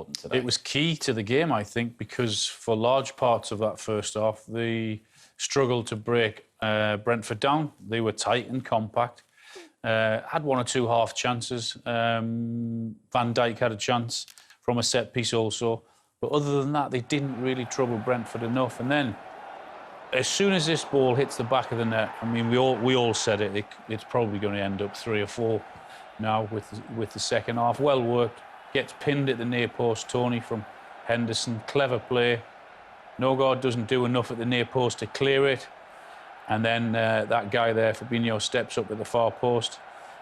today. It was key to the game, I think, because for large parts of that first half, they struggled to break Brentford down. They were tight and compact. Had one or two half chances. Van Dijk had a chance from a set piece also. But other than that, they didn't really trouble Brentford enough. And then, as soon as this ball hits the back of the net, I mean, we all said it's probably going to end up 3 or 4 now with the second half. Well worked. Gets pinned at the near post, Tony from Henderson. Clever play. Nogard doesn't do enough at the near post to clear it. And then that guy there, Fabinho, steps up at the far post.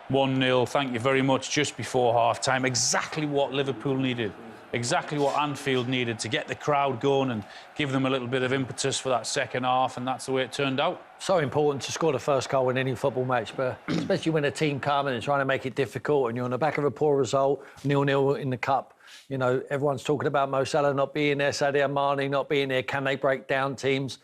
1-0, thank you very much, just before half-time. Exactly what Liverpool needed. Exactly what Anfield needed to get the crowd going and give them a little bit of impetus for that second half, and that's the way it turned out. So important to score the first goal in any football match, but especially when a team come and trying to make it difficult and you're on the back of a poor result, 0-0 in the cup. You know, everyone's talking about Mo Salah not being there, Sadio Mane not being there. Can they break down teams?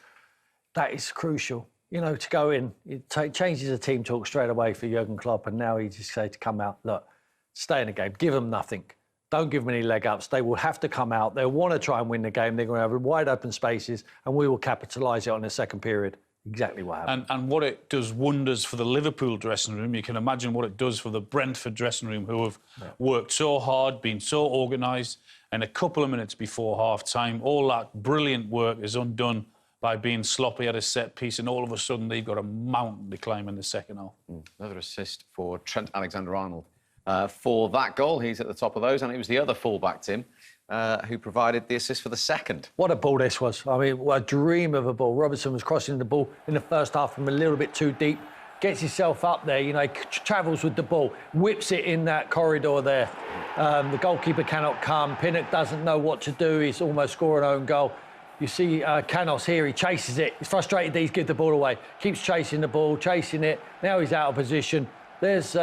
That is crucial. You know, to go in, it changes the team talk straight away for Jurgen Klopp, and now he just said to come out, look, stay in the game, give them nothing. Don't give them any leg ups. They will have to come out. They'll want to try and win the game. They're going to have wide open spaces, and we will capitalise it on the second period. Exactly what happened. And what it does wonders for the Liverpool dressing room, you can imagine what it does for the Brentford dressing room, who have worked so hard, been so organised, and a couple of minutes before half-time, all that brilliant work is undone by being sloppy at a set piece, and all of a sudden they've got a mountain to climb in the second half. Another assist for Trent Alexander-Arnold. For that goal, he's at the top of those, and it was the other fullback, Tim, who provided the assist for the second. What a ball this was. I mean, what a dream of a ball. Robertson was crossing the ball in the first half from a little bit too deep, gets himself up there, you know, travels with the ball, whips it in that corridor there. The goalkeeper cannot come. Pinnock doesn't know what to do. He's almost scored an own goal. You see Canos here, he chases it. He's frustrated that he's given the ball away. Keeps chasing the ball, chasing it. Now he's out of position. There's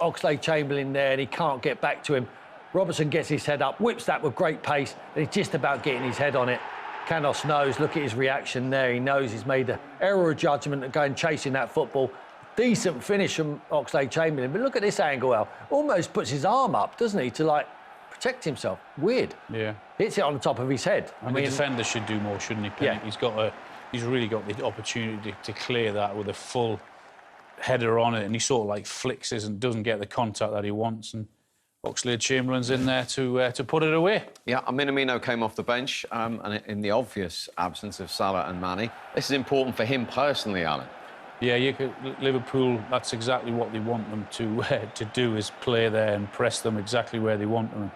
Oxlade-Chamberlain there, and he can't get back to him. Robertson gets his head up, whips that with great pace, and he's just about getting his head on it. Canos knows, look at his reaction there. He knows he's made an error of judgment of going chasing that football. Decent finish from Oxlade-Chamberlain, but look at this angle, Al. Almost puts his arm up, doesn't he, to, like, protect himself. Weird. Yeah. Hits it on the top of his head. I mean, the defender should do more, shouldn't he, Pinnock? Yeah. He's really got the opportunity to clear that with a full header on it, and he sort of like flicks it and doesn't get the contact that he wants, and Oxlade-Chamberlain's in there to put it away. Yeah, Minamino came off the bench, and in the obvious absence of Salah and Mane. This is important for him personally, Alan. Yeah, Liverpool, that's exactly what they want them to do, is play there and press them exactly where they want them.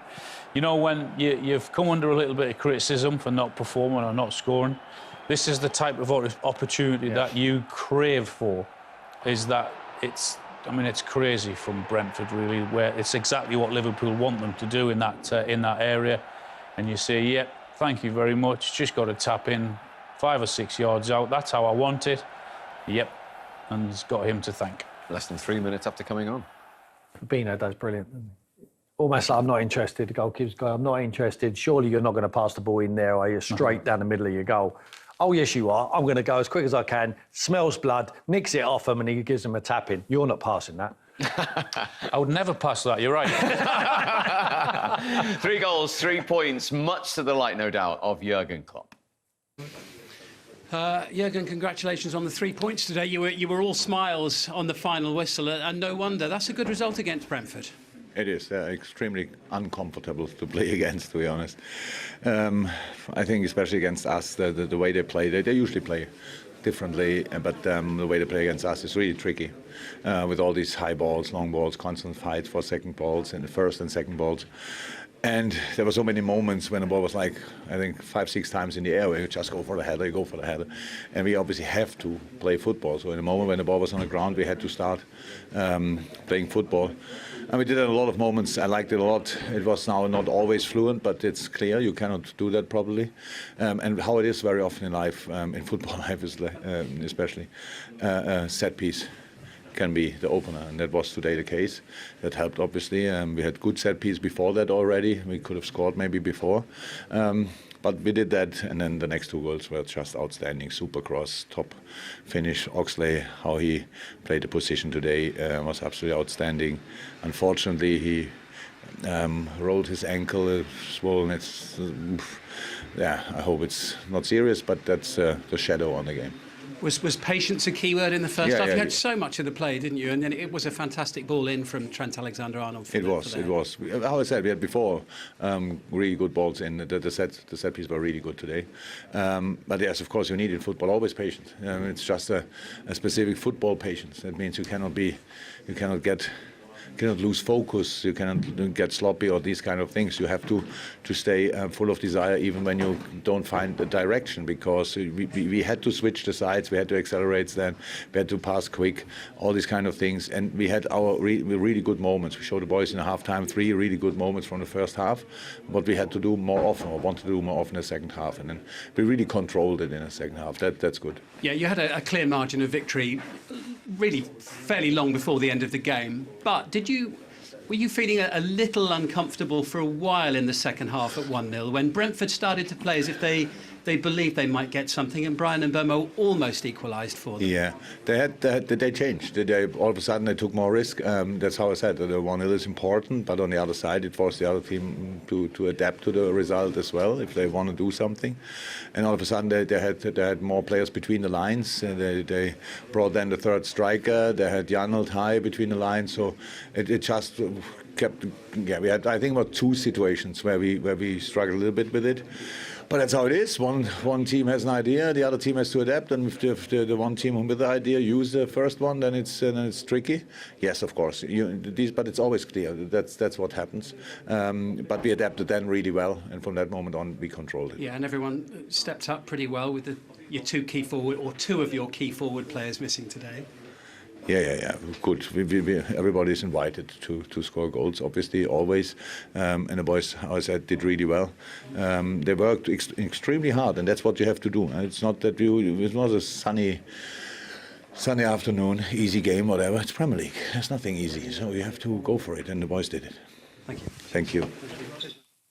You know, when you've come under a little bit of criticism for not performing or not scoring, this is the type of opportunity that you crave for. Is that it's crazy from Brentford, really, where it's exactly what Liverpool want them to do in that area. And you say, yep, thank you very much, just got to tap in 5 or 6 yards out. That's how I want it. Yep, and it's got him to thank. Less than 3 minutes after coming on. Fabinho does brilliant. Almost like, I'm not interested. The goalkeeper's going, I'm not interested. Surely you're not going to pass the ball in there, are you? Straight down the middle of your goal. Oh, yes, you are. I'm going to go as quick as I can, smells blood, nicks it off him, and he gives him a tap-in. You're not passing that. I would never pass that, you're right. 3 goals, 3 points, much to the delight, no doubt, of Jurgen Klopp. Jurgen, congratulations on the 3 points today. You were all smiles on the final whistle, and no wonder. That's a good result against Brentford. It is extremely uncomfortable to play against, to be honest. I think especially against us, the way they play, they usually play differently, but the way they play against us is really tricky. With all these high balls, long balls, constant fight for second balls and the first and second balls. And there were so many moments when the ball was like, I think 5-6 times in the air, where you just go for the header, you go for the header. And we obviously have to play football. So in the moment when the ball was on the ground, we had to start playing football. And we did it a lot of moments. I liked it a lot. It was now not always fluent, but it's clear you cannot do that properly. And how it is very often in life, in football life especially, set piece can be the opener, and that was today the case. That helped, obviously. We had good set piece before that already. We could have scored maybe before. But we did that, and then the next 2 goals were just outstanding. Super cross, top finish. Oxlade, how he played the position today was absolutely outstanding. Unfortunately, he rolled his ankle, swollen. Yeah, I hope it's not serious, but that's the shadow on the game. Was patience a key word in the first Yeah, half? yeah, You had yeah. so much of the play, didn't you? And then it was a fantastic ball in from Trent Alexander-Arnold. It was. How I said, we had before really good balls in. The set piece were really good today. But yes, of course, you need in football always patience. It's just a specific football patience. That means you cannot lose focus, you cannot get sloppy or these kind of things. You have to stay full of desire even when you don't find the direction, because we had to switch the sides, we had to accelerate then, we had to pass quick, all these kind of things. And we had our really good moments. We showed the boys in the half-time 3 really good moments from the first half, but we had to do more often, or want to do more often in the second half. And then we really controlled it in the second half. That's good. Yeah, you had a clear margin of victory really fairly long before the end of the game. But were you feeling a little uncomfortable for a while in the second half at 1-0 when Brentford started to play as if they believed they might get something, and Brian and Burmo almost equalised for them? Yeah, they changed. All of a sudden they took more risk. That's how I said that the 1-0 is important, but on the other side it forced the other team to adapt to the result as well if they want to do something. And all of a sudden they had more players between the lines. They brought then the third striker. They had Janelt high between the lines. So it just kept. Yeah, we had, I think, about 2 situations where we struggled a little bit with it. But that's how it is. One team has an idea, the other team has to adapt, and if the one team with the idea use the first one, then it's tricky. Yes, of course. But it's always clear. That's what happens. But we adapted then really well, and from that moment on, we controlled it. Yeah, and everyone stepped up pretty well with your 2 key forward, or 2 of your key forward players missing today. Yeah. Good. Everybody is invited to score goals, obviously, always. And the boys, how I said, did really well. They worked extremely hard, and that's what you have to do. It's not that it's not a sunny afternoon, easy game, whatever. It's Premier League. There's nothing easy, so you have to go for it, and the boys did it. Thank you. Thank you.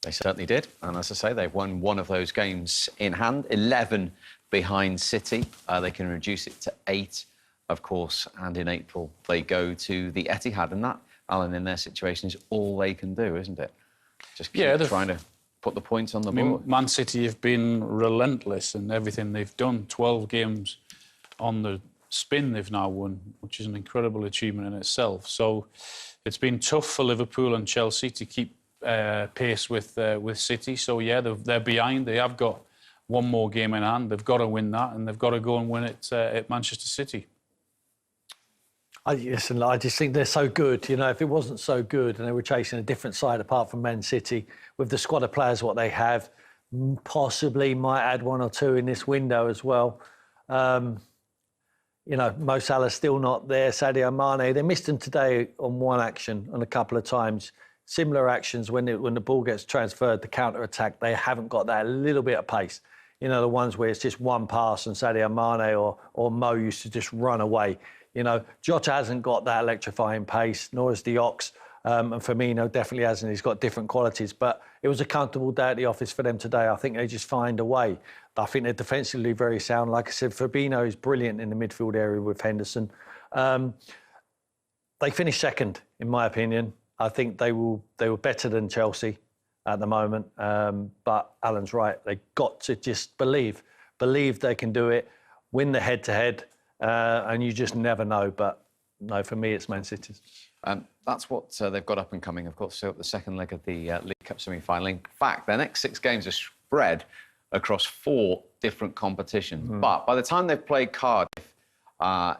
They certainly did. And as I say, they've won one of those games in hand, 11 behind City. They can reduce it to 8. Of course, and in April they go to the Etihad, and that, Alan, in their situation, is all they can do, isn't it? Just keep trying to put the points on the board. Man City have been relentless in everything they've done. 12 games on the spin they've now won, which is an incredible achievement in itself. So it's been tough for Liverpool and Chelsea to keep pace with City. So yeah, they're behind. They have got one more game in hand. They've got to win that, and they've got to go and win it at Manchester City. I just think they're so good. You know, if it wasn't so good and they were chasing a different side apart from Man City, with the squad of players what they have, possibly might add 1 or 2 in this window as well. You know, Mo Salah's still not there. Sadio Mane, they missed him today on one action and a couple of times. Similar actions when the ball gets transferred, the counter-attack, they haven't got that little bit of pace. You know, the ones where it's just one pass and Sadio Mane or Mo used to just run away. You know, Jota hasn't got that electrifying pace, nor has the Ox. And Firmino definitely hasn't. He's got different qualities. But it was a comfortable day at the office for them today. I think they just find a way. I think they're defensively very sound. Like I said, Fabinho is brilliant in the midfield area with Henderson. They finished second, in my opinion. I think they were better than Chelsea at the moment. But Alan's right. They got to just believe they can do it, win the head-to-head. And you just never know. But no, for me, it's Man City's. That's what they've got up and coming, of course, so the second leg of the League Cup semi-final. In fact, their next 6 games are spread across 4 different competitions. But by the time they've played Cardiff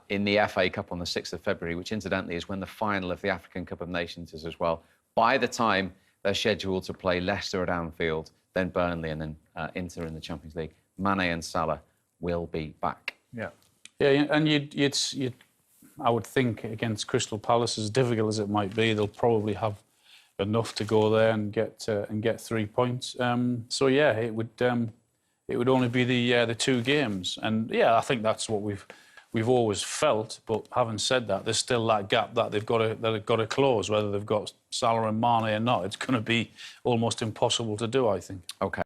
in the FA Cup on the 6th of February, which incidentally is when the final of the African Cup of Nations is as well, by the time they're scheduled to play Leicester at Anfield, then Burnley and then Inter in the Champions League, Mane and Salah will be back. Yeah. Yeah, and I would think against Crystal Palace, as difficult as it might be, they'll probably have enough to go there and get 3 points. So yeah, it would only be the 2 games, and yeah, I think that's what we've always felt. But having said that, there's still that gap that they've got to close, whether they've got Salah and Mane or not. It's going to be almost impossible to do, I think. Okay.